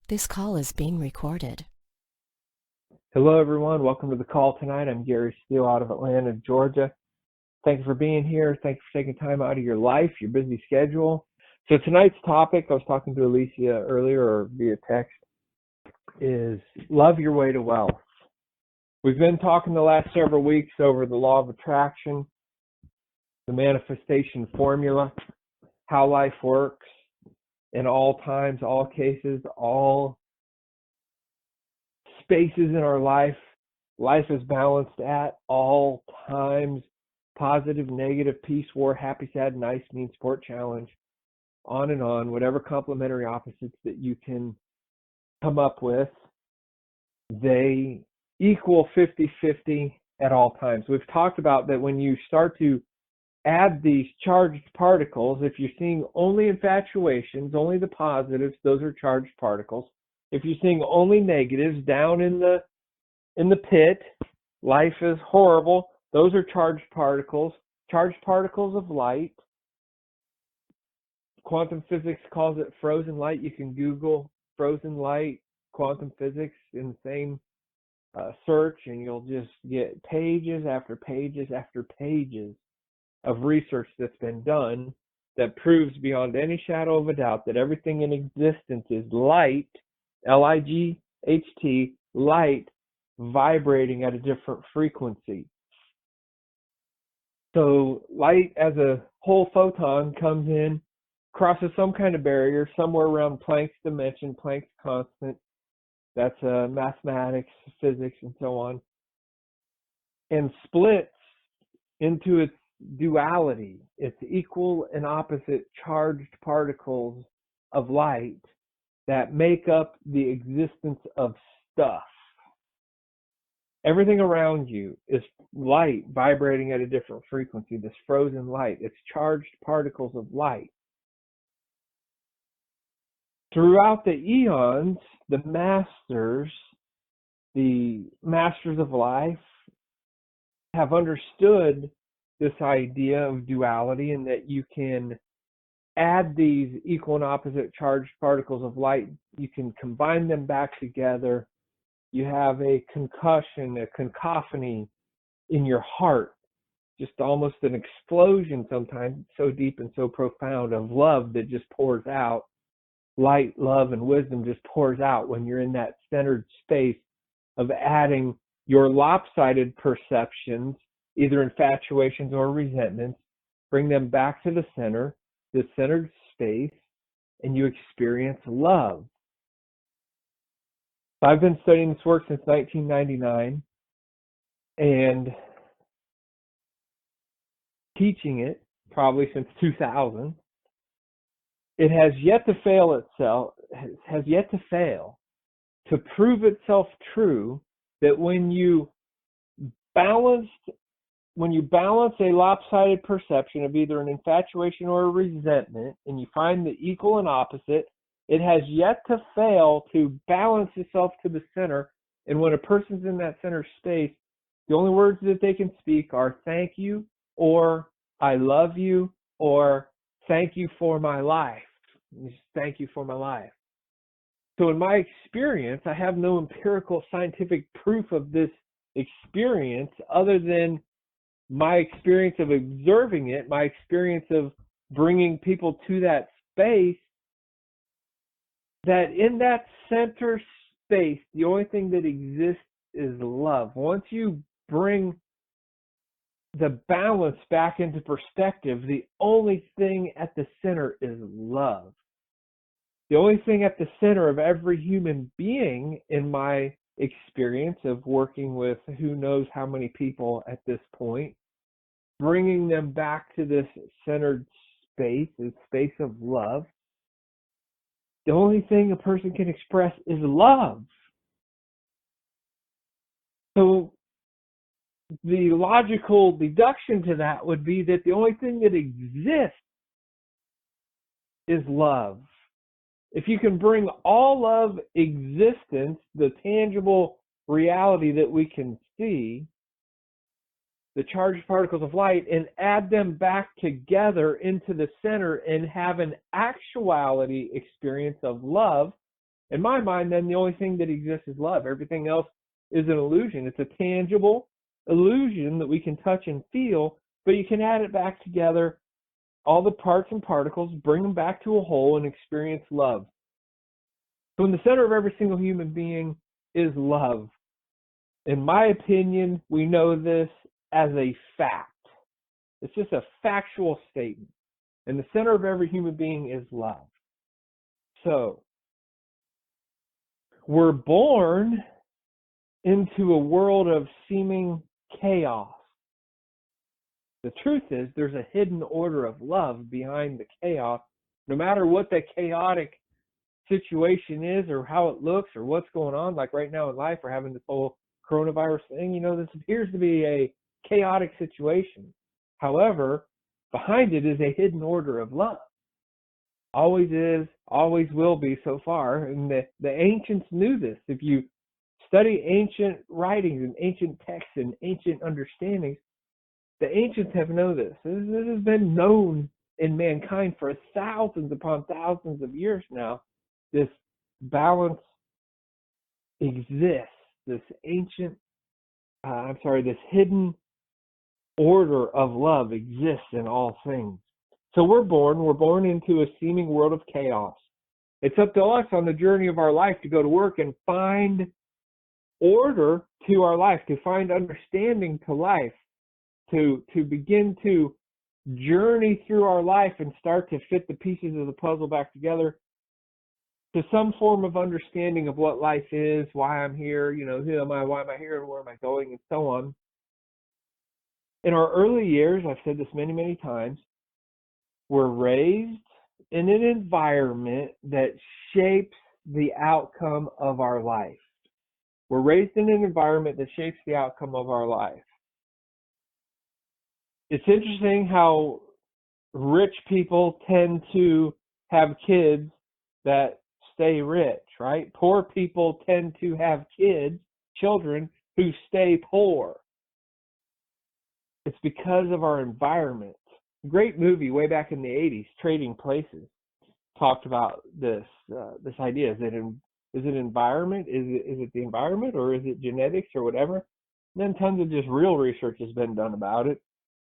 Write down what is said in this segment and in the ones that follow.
This call is being recorded. Hello, everyone. Welcome to the call tonight. I'm Gary Steele out of Atlanta, Georgia. Thank you for being here. Thank you for taking time out of your life, your busy schedule. So tonight's topic, I was talking to Alicia earlier or via text, is love your way to wealth. We've been talking the last several weeks over the law of attraction, the manifestation formula, how life works in all times, all cases, all spaces in our life. Life is balanced at all times. Positive, negative, peace, war, happy, sad, nice, mean, sport, challenge, on and on. Whatever complementary opposites that you can come up with, they equal 50-50 at all times. We've talked about that when you start to add these charged particles, if you're seeing only infatuations, only the positives, those are charged particles. If you're seeing only negatives down in the pit, life is horrible, those are charged particles of light. Quantum physics calls it frozen light. You can Google frozen light, quantum physics in the same search, and you'll just get pages after pages after pages of research that's been done that proves beyond any shadow of a doubt that everything in existence is light, L-I-G-H-T, light, vibrating at a different frequency. So light as a whole photon comes in, crosses some kind of barrier somewhere around Planck's dimension, Planck's constant, that's mathematics, physics, and so on, and splits into its duality, its equal and opposite charged particles of light that make up the existence of stuff. Everything around you is light vibrating at a different frequency, this frozen light. It's charged particles of light. Throughout the eons, the masters of life, have understood this idea of duality and that you can add these equal and opposite charged particles of light, you can combine them back together. You have a concussion, a cacophony in your heart, just almost an explosion sometimes, so deep and so profound of love that just pours out. Light, love, and wisdom just pours out when you're in that centered space of adding your lopsided perceptions, either infatuations or resentments, bring them back to the center, the centered space, and you experience love. I've been studying this work since 1999 and teaching it probably since 2000. It has yet to fail to prove itself true that when you balance a lopsided perception of either an infatuation or a resentment, and you find the equal and opposite, it has yet to fail to balance itself to the center. And when a person's in that center space, the only words that they can speak are thank you, or I love you, or thank you for my life. Just thank you for my life. So in my experience, I have no empirical scientific proof of this experience other than my experience of observing it, my experience of bringing people to that space, that in that center space, the only thing that exists is love. Once you bring the balance back into perspective, the only thing at the center is love. The only thing at the center of every human being, in my experience of working with who knows how many people at this point, bringing them back to this centered space, this space of love, the only thing a person can express is love. So the logical deduction to that would be that the only thing that exists is love. If you can bring all of existence, the tangible reality that we can see, the charged particles of light, and add them back together into the center and have an actuality experience of love, In my mind, then the only thing that exists is love. Everything else is an illusion. It's a tangible illusion that we can touch and feel, but you can add it back together, all the parts and particles, bring them back to a whole and experience love. So in the center of every single human being is love. In my opinion, we know this as a fact. It's just a factual statement. In the center of every human being is love. So, we're born into a world of seeming chaos. The truth is, there's a hidden order of love behind the chaos. No matter what the chaotic situation is or how it looks or what's going on, like right now in life, we're having this whole coronavirus thing, this appears to be a chaotic situation. However, behind it is a hidden order of love. Always is, always will be so far. And the ancients knew this. If you study ancient writings and ancient texts and ancient understandings, the ancients have known this. This has been known in mankind for thousands upon thousands of years now. This balance exists. This this hidden order of love exists in all things. So we're born into a seeming world of chaos. It's up to us on the journey of our life to go to work and find order to our life, to find understanding to life, to begin to journey through our life and start to fit the pieces of the puzzle back together to some form of understanding of what life is, why I'm here, who am I, why am I here, and where am I going, and so on. In our early years, I've said this many, many times, we're raised in an environment that shapes the outcome of our life. We're raised in an environment that shapes the outcome of our life. It's interesting how rich people tend to have kids that stay rich, right? Poor people tend to have children who stay poor. It's because of our environment. Great movie way back in the 80s, Trading Places, talked about this idea. Is it environment? Is it the environment, or is it genetics or whatever? And then tons of just real research has been done about it.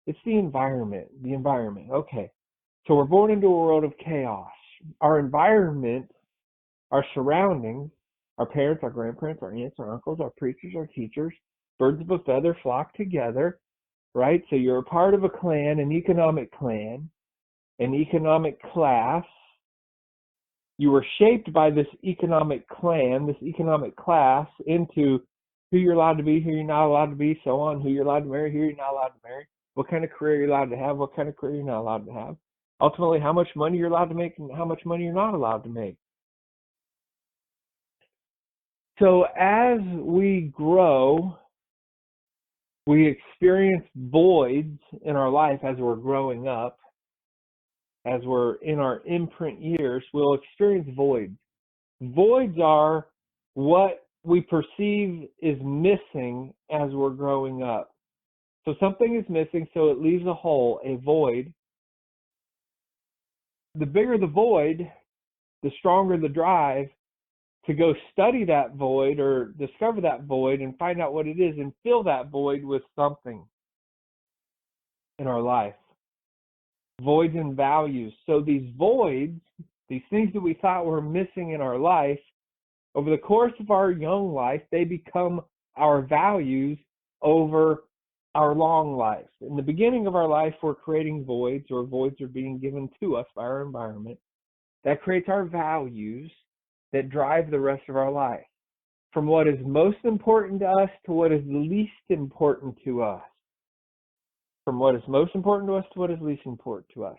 It's the environment. The environment. Okay. So we're born into a world of chaos. Our environment, our surroundings, our parents, our grandparents, our aunts, our uncles, our preachers, our teachers, birds of a feather flock together, right? So you're a part of a clan, an economic class. You were shaped by this economic clan, this economic class, into who you're allowed to be, who you're not allowed to be, so on, who you're allowed to marry, who you're not allowed to marry, what kind of career you're allowed to have, what kind of career you're not allowed to have. Ultimately, how much money you're allowed to make and how much money you're not allowed to make. So as we grow, we experience voids in our life as we're growing up. As we're in our imprint years, we'll experience voids. Voids are what we perceive is missing as we're growing up. So something is missing, so it leaves a hole, a void. The bigger the void, the stronger the drive to go study that void or discover that void and find out what it is and fill that void with something in our life. Voids and values. So these voids, these things that we thought were missing in our life, over the course of our young life, they become our values over our long life. In the beginning of our life, we're creating voids, or voids are being given to us by our environment. That creates our values that drive the rest of our life. From what is most important to us to what is least important to us. From what is most important to us to what is least important to us.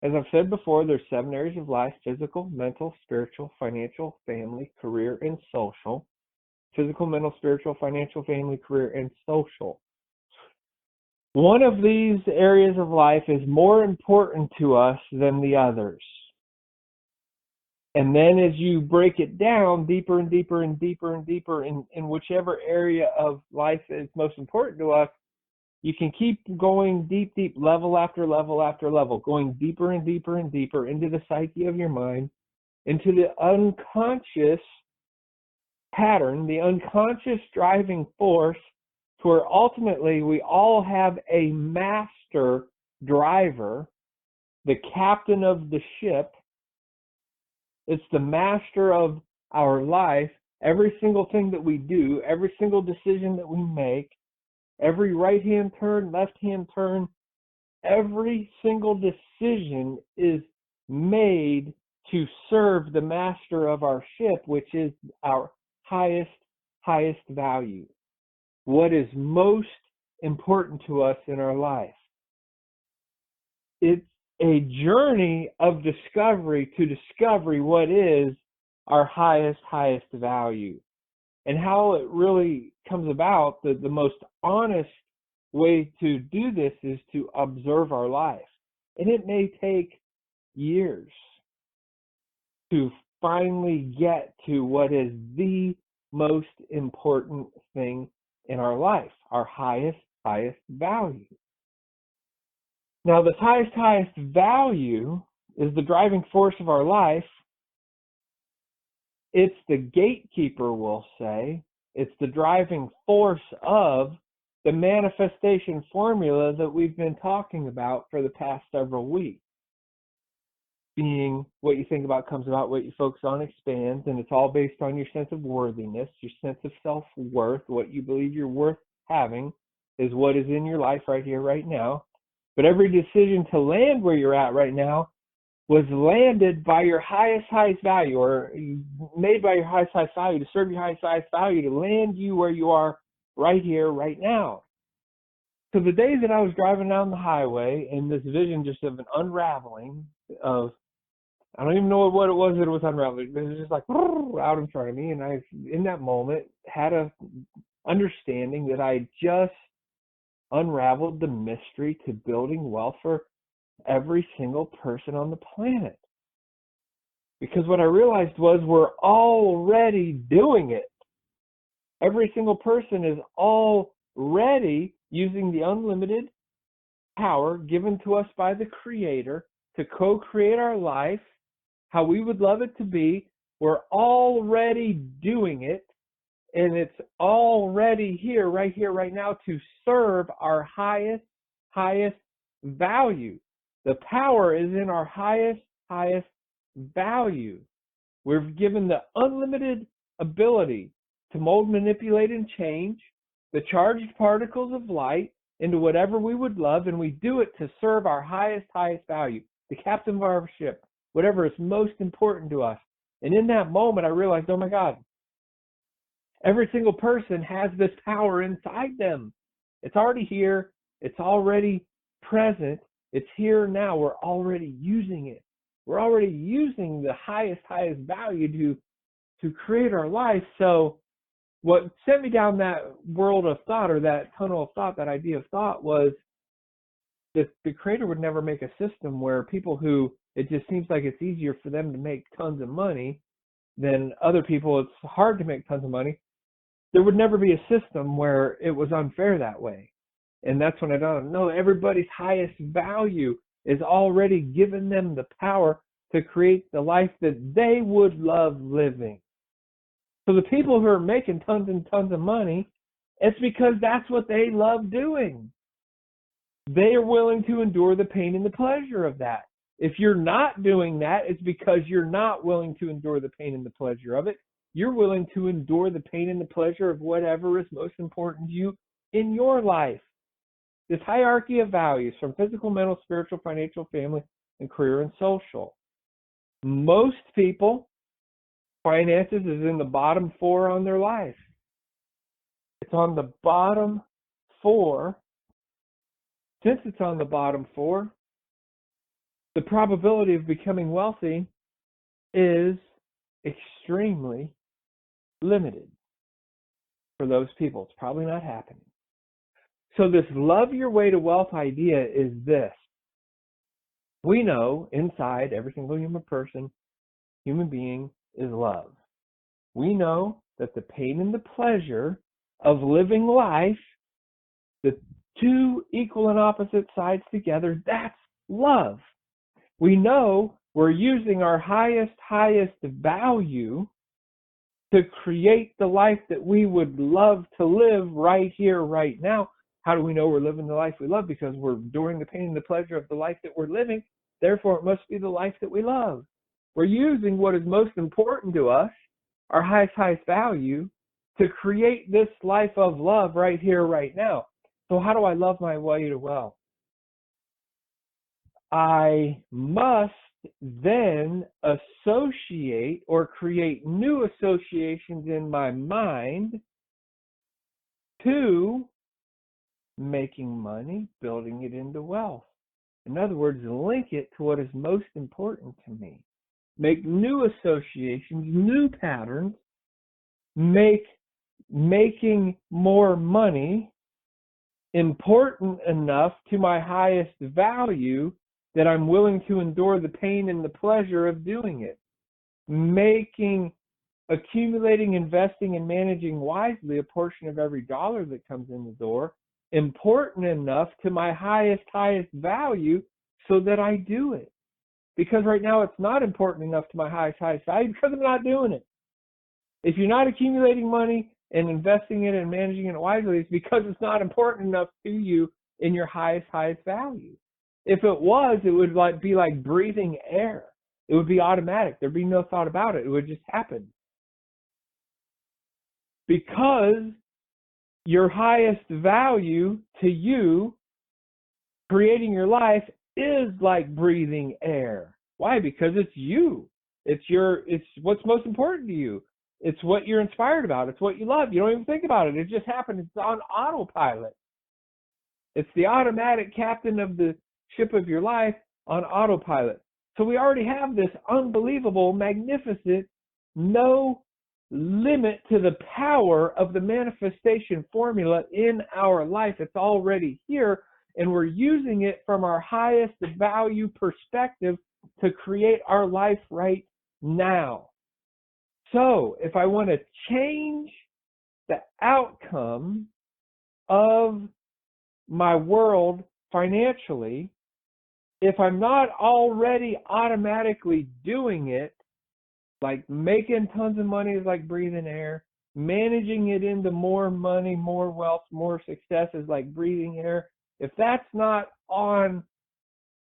As I've said before, there's 7 areas of life: physical, mental, spiritual, financial, family, career, and social. Physical, mental, spiritual, financial, family, career, and social. One of these areas of life is more important to us than the others. And then as you break it down deeper and deeper and deeper and deeper in whichever area of life is most important to us, you can keep going deep, level after level after level, going deeper and deeper and deeper into the psyche of your mind into the unconscious pattern, the unconscious driving force, to where ultimately we all have a master driver, the captain of the ship. It's the master of our life. Every single thing that we do, every single decision that we make, every right-hand turn, left-hand turn, every single decision is made to serve the master of our ship, which is our highest value. What is most important to us in our life. It's a journey of discovery to discover what is our highest value. And how it really comes about, the most honest way to do this is to observe our life. And it may take years to finally get to what is the most important thing in our life, our highest value. Now, this highest value is the driving force of our life. It's the gatekeeper, we'll say. It's the driving force of the manifestation formula that we've been talking about for the past several weeks. Being what you think about comes about, what you focus on expands, and it's all based on your sense of worthiness, your sense of self-worth. What you believe you're worth having is what is in your life right here, right now. But every decision to land where you're at right now was landed by your highest value, or made by your highest value, to serve your highest value, to land you where you are right here, right now. So the day that I was driving down the highway, and this vision just of an unraveling of, I don't even know what it was that it was unraveling, but it was just like out in front of me, and I, in that moment, had a understanding that I just unraveled the mystery to building wealth for every single person on the planet. Because what I realized was we're already doing it. Every single person is already using the unlimited power given to us by the Creator to co-create our life how we would love it to be. We're already doing it, and it's already here, right now, to serve our highest value. The power is in our highest value. We're given the unlimited ability to mold, manipulate, and change the charged particles of light into whatever we would love, and we do it to serve our highest value, the captain of our ship, whatever is most important to us. And in that moment, I realized, oh my God, every single person has this power inside them. It's already here. It's already present. It's here now. We're already using it. We're already using the highest value to create our life. So what sent me down that world of thought, or that tunnel of thought, that idea of thought, was that the Creator would never make a system where people who it just seems like it's easier for them to make tons of money than other people, it's hard to make tons of money. There would never be a system where it was unfair that way. And that's when I don't know, everybody's highest value is already given them the power to create the life that they would love living. So the people who are making tons and tons of money, it's because that's what they love doing. They are willing to endure the pain and the pleasure of that. If you're not doing that, it's because you're not willing to endure the pain and the pleasure of it. You're willing to endure the pain and the pleasure of whatever is most important to you in your life. This hierarchy of values, from physical, mental, spiritual, financial, family, and career and social. Most people, finances is in the bottom 4 on their life. It's on the bottom 4. Since it's on the bottom 4, the probability of becoming wealthy is extremely limited for those people. It's probably not happening. So this love your way to wealth idea is this. We know inside every single human being is love. We know that the pain and the pleasure of living life, the two equal and opposite sides together, that's love. We know We're using our highest value to create the life that we would love to live right here, right now. How do we know we're living the life we love? Because we're enduring the pain and the pleasure of the life that we're living. Therefore, it must be the life that we love. We're using what is most important to us, our highest value, to create this life of love right here, right now. So how do I love my way to wealth? I must then associate or create new associations in my mind to making money, building it into wealth. In other words, link it to what is most important to me. Make new associations, new patterns, making more money important enough to my highest value that I'm willing to endure the pain and the pleasure of doing it. Accumulating, investing, and managing wisely a portion of every dollar that comes in the door important enough to my highest value so that I do it. Because right now it's not important enough to my highest value because I'm not doing it. If you're not accumulating money and investing it and managing it wisely, it's because it's not important enough to you in your highest value. If it was, it would be like breathing air. It would be automatic. There'd be no thought about it. It would just happen. Because your highest value to you, creating your life, is like breathing air. Why? Because it's you. It's what's most important to you. It's what you're inspired about. It's what you love. You don't even think about it. It just happens. It's on autopilot. It's the automatic captain of the ship of your life on autopilot. So we already have this unbelievable, magnificent, no limit to the power of the manifestation formula in our life. It's already here, and we're using it from our highest value perspective to create our life right now. So if I want to change the outcome of my world financially, if I'm not already automatically doing it, like making tons of money is like breathing air, managing it into more money, more wealth, more success is like breathing air. If that's not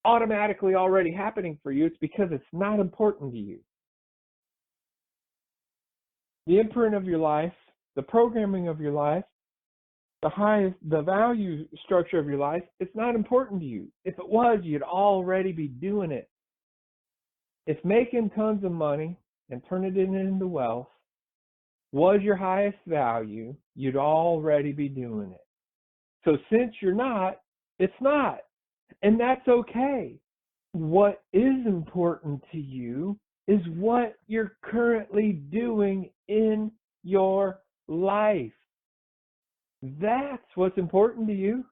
automatically already happening for you, it's because it's not important to you. The imprint of your life, the programming of your life, the value structure of your life, it's not important to you. If it was, you'd already be doing it. If making tons of money and turning it into wealth was your highest value, you'd already be doing it. So since you're not, it's not. And that's okay. What is important to you is what you're currently doing in your life. That's what's important to you.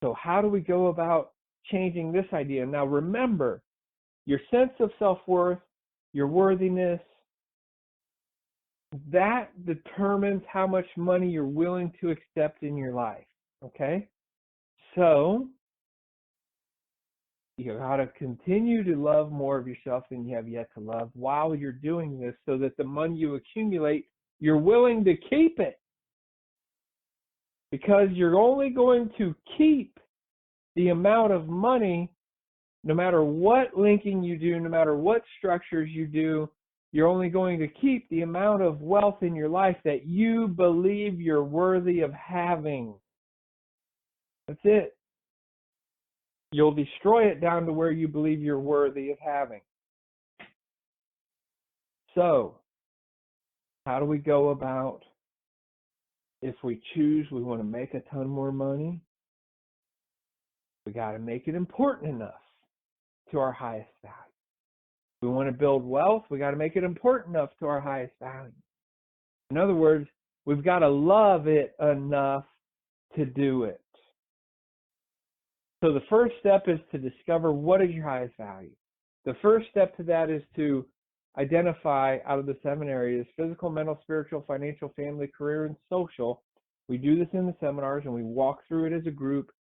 So how do we go about changing this idea? Now remember, your sense of self-worth, your worthiness, that determines how much money you're willing to accept in your life, okay? So you got to continue to love more of yourself than you have yet to love while you're doing this, so that the money you accumulate, you're willing to keep it. Because you're only going to keep the amount of money, no matter what linking you do, no matter what structures you do, you're only going to keep the amount of wealth in your life that you believe you're worthy of having. That's it. You'll destroy it down to where you believe you're worthy of having. So, how do we go about, if we choose we want to make a ton more money, we got to make it important enough to our highest value. We want to build wealth, we got to make it important enough to our highest value. In other words, we've got to love it enough to do it. So the first step is to discover what is your highest value. The first step to that is to identify out of the 7 areas: physical, mental, spiritual, financial, family, career, and social. We do this in the seminars and we walk through it as a group.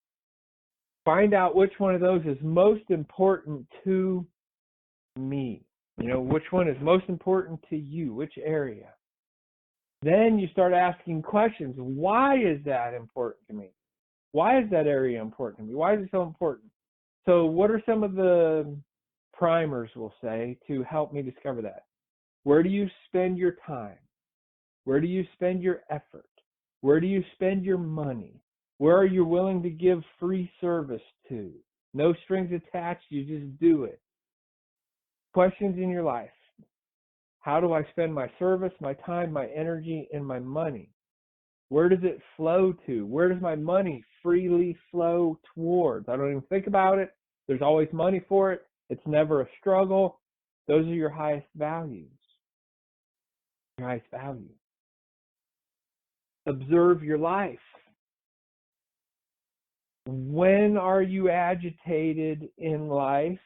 Find out which one of those is most important to me. Which one is most important to you, which area. Then you start asking questions. Why is that important to me? Why is that area important to me? Why is it so important? So what are some of the primers, we'll say, to help me discover that? Where do you spend your time? Where do you spend your effort? Where do you spend your money? Where are you willing to give free service to? No strings attached, you just do it. Questions in your life. How do I spend my service, my time, my energy, and my money? Where does it flow to? Where does my money freely flow towards? I don't even think about it. There's always money for it. It's never a struggle. Those are your highest values. Your highest value. Observe your life. When are you agitated in life?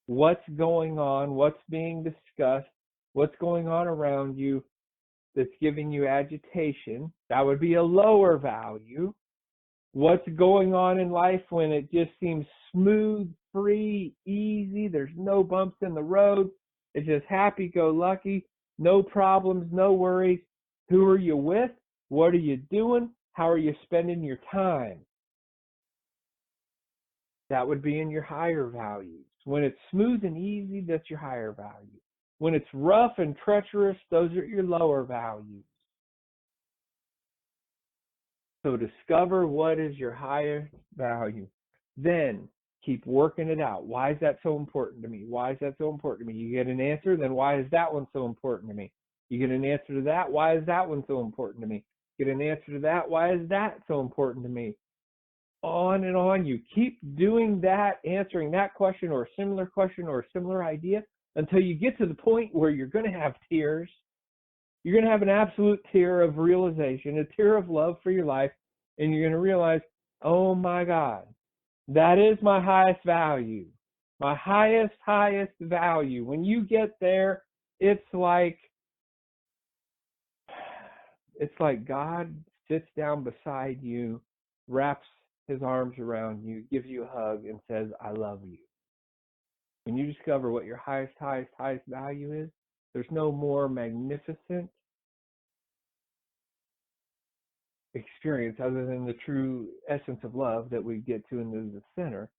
What's going on? What's being discussed? What's going on around you that's giving you agitation? That would be a lower value. What's going on in life when it just seems smooth, free, easy? There's no bumps in the road. It's just happy-go-lucky, no problems, no worries. Who are you with? What are you doing? How are you spending your time? That would be in your higher values. When it's smooth and easy, that's your higher value. When it's rough and treacherous, those are your lower values. So discover what is your higher value. Then keep working it out. Why is that so important to me? Why is that so important to me? You get an answer, then why is that one so important to me? You get an answer to that, why is that one so important to me? Get an answer to that, why is that so important to me? On and on. You keep doing that, answering that question or a similar question or a similar idea until you get to the point where you're going to have tears. You're going to have an absolute tear of realization, a tear of love for your life, and you're going to realize, oh my God, that is my highest value. My highest value. When you get there, it's like God sits down beside you, wraps his arms around you, gives you a hug, and says, I love you. When you discover what your highest value is, there's no more magnificent experience other than the true essence of love that we get to in the center.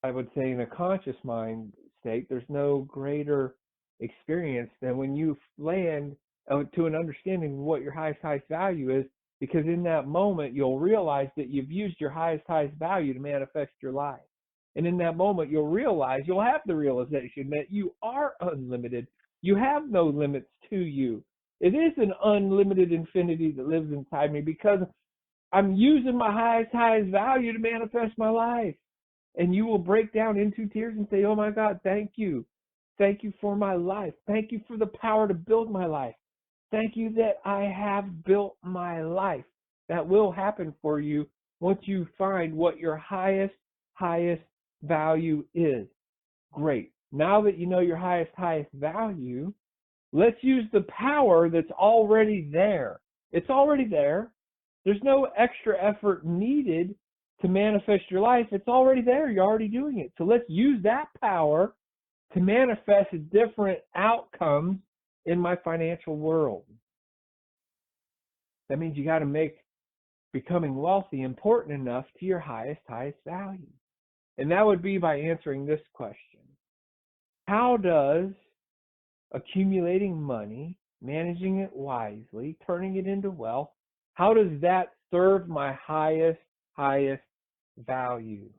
I would say in a conscious mind state, there's no greater experience than when you land to an understanding of what your highest value is, because in that moment you'll realize that you've used your highest value to manifest your life. And in that moment you'll have the realization that you are unlimited. You have no limits to you. It is an unlimited infinity that lives inside me because I'm using my highest value to manifest my life. And you will break down into tears and say, oh my God, thank you. Thank you for my life. Thank you for the power to build my life. Thank you that I have built my life. That will happen for you once you find what your highest value is. Great. Now that you know your highest value, let's use the power that's already there. It's already there. There's no extra effort needed to manifest your life. It's already there. You're already doing it. So let's use that power to manifest different outcomes in my financial world. That means you got to make becoming wealthy important enough to your highest value. And that would be by answering this question. How does accumulating money, managing it wisely, turning it into wealth, how does that serve my highest value?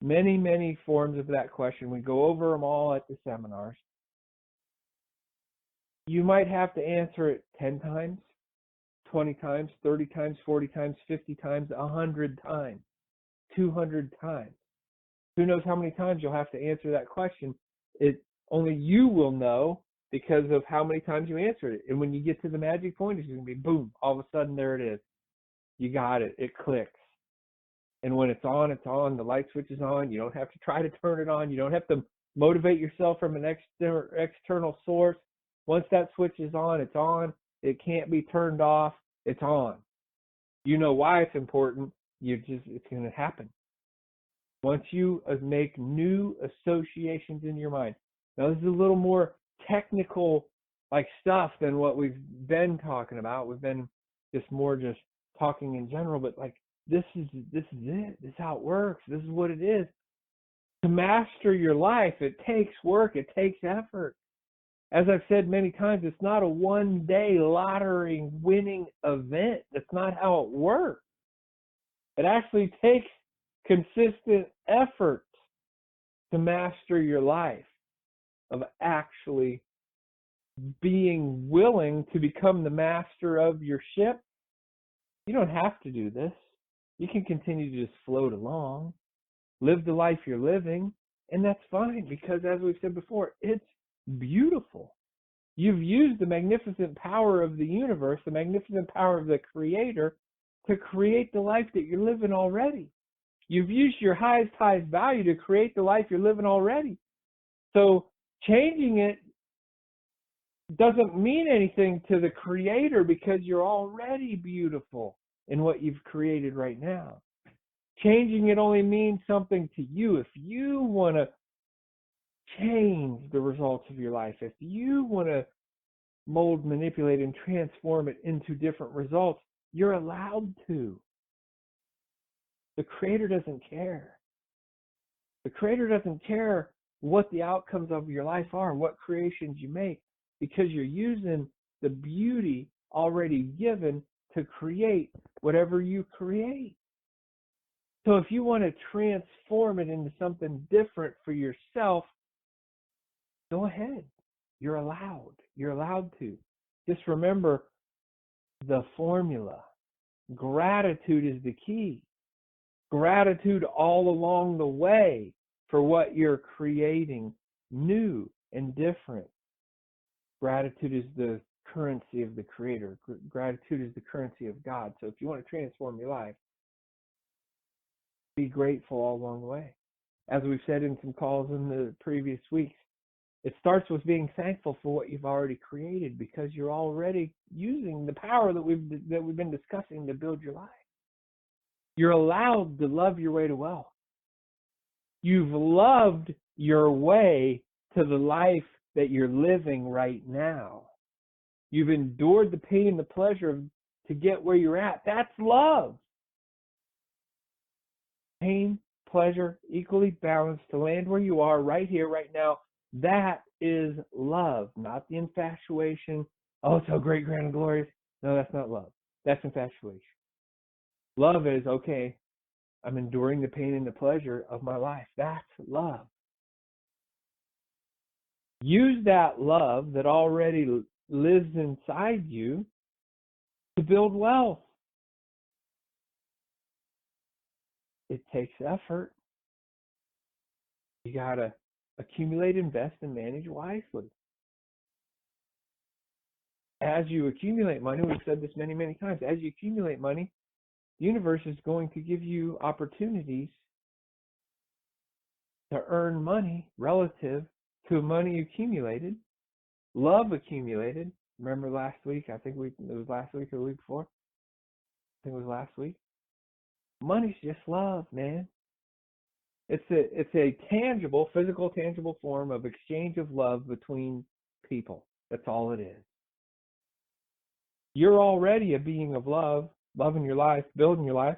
Many forms of that question. We go over them all at the seminars. You might have to answer it 10 times, 20 times, 30 times, 40 times, 50 times, 100 times, 200 times. Who knows how many times you'll have to answer that question? Only you will know because of how many times you answered it. And when you get to the magic point, it's going to be boom, all of a sudden there it is. You got it. It clicks. And when it's on, it's on. The light switch is on. You don't have to try to turn it on. You don't have to motivate yourself from an external source. Once that switch is on, it's on. It can't be turned off. It's on. You know why it's important It's going to happen. Once you make new associations in your mind. Now, this is a little more technical like stuff than what we've been talking about. We've been just talking in general, but like this is it. This is how it works. This is what it is. To master your life, it takes work. It takes effort. As I've said many times, it's not a one-day lottery winning event. That's not how it works. It actually takes consistent effort to master your life, of actually being willing to become the master of your ship. You don't have to do this. You can continue to just float along, live the life you're living, and that's fine because, as we've said before, it's beautiful. You've used the magnificent power of the universe, the magnificent power of the Creator, to create the life that you're living already. You've used your highest value to create the life you're living already. So changing it doesn't mean anything to the Creator because you're already beautiful in what you've created right now. Changing it only means something to you. If you want to change the results of your life, if you want to mold, manipulate, and transform it into different results, you're allowed to. The Creator doesn't care. The Creator doesn't care what the outcomes of your life are, what creations you make, because you're using the beauty already given to create whatever you create. So if you want to transform it into something different for yourself, go ahead. You're allowed. You're allowed to. Just remember the formula. Gratitude is the key. Gratitude all along the way for what you're creating new and different. Gratitude is the currency of the Creator. Gratitude is the currency of God. So if you want to transform your life, be grateful all along the way. As we've said in some calls in the previous weeks, it starts with being thankful for what you've already created because you're already using the power that we've been discussing to build your life. You're allowed to love your way to wealth. You've loved your way to the life that you're living right now. You've endured the pain and the pleasure to get where you're at. That's love. Pain, pleasure, equally balanced to land where you are right here, right now. That is love, not the infatuation. Oh, it's so great, grand, and glorious. No, that's not love. That's infatuation. Love is, okay, I'm enduring the pain and the pleasure of my life. That's love. Use that love that already lives inside you to build wealth. It takes effort. You got to accumulate, invest, and manage wisely. As you accumulate money, we've said this many, many times, as you accumulate money, the universe is going to give you opportunities to earn money relative to money accumulated, love accumulated. Remember last week? I think it was last week or the week before. I think it was last week. Money's just love, man. It's a tangible, physical, tangible form of exchange of love between people. That's all it is. You're already a being of love, loving your life, building your life.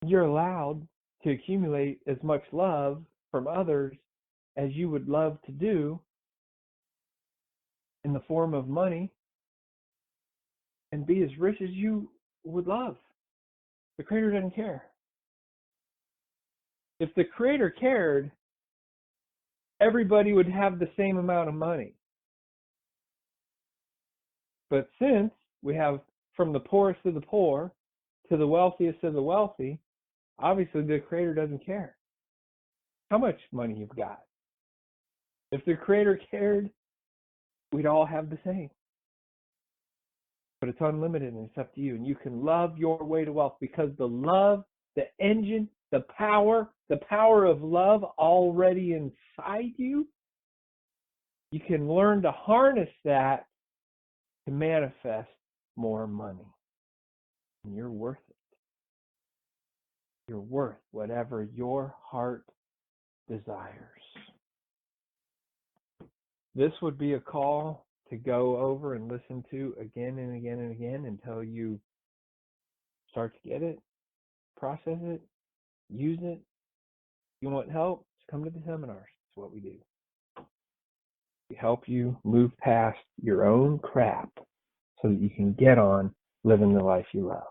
You're allowed to accumulate as much love from others as you would love to do in the form of money and be as rich as you would love. The Creator doesn't care. If the Creator cared, everybody would have the same amount of money. But since we have from the poorest of the poor to the wealthiest of the wealthy, obviously the Creator doesn't care how much money you've got. If the Creator cared, we'd all have the same. But it's unlimited and it's up to you. And you can love your way to wealth because the love, the engine, the power of love already inside you, you can learn to harness that to manifest more money. And you're worth it. You're worth whatever your heart desires. This would be a call to go over and listen to again and again and again until you start to get it, process it, use it. If you want help, just come to the seminars. That's what we do. We help you move past your own crap so that you can get on living the life you love.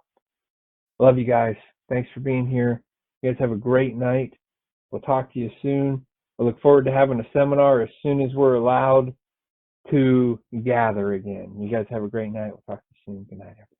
Love you guys. Thanks for being here. You guys have a great night. We'll talk to you soon. I look forward to having a seminar as soon as we're allowed to gather again. You guys have a great night. We'll talk to you soon. Good night, everybody.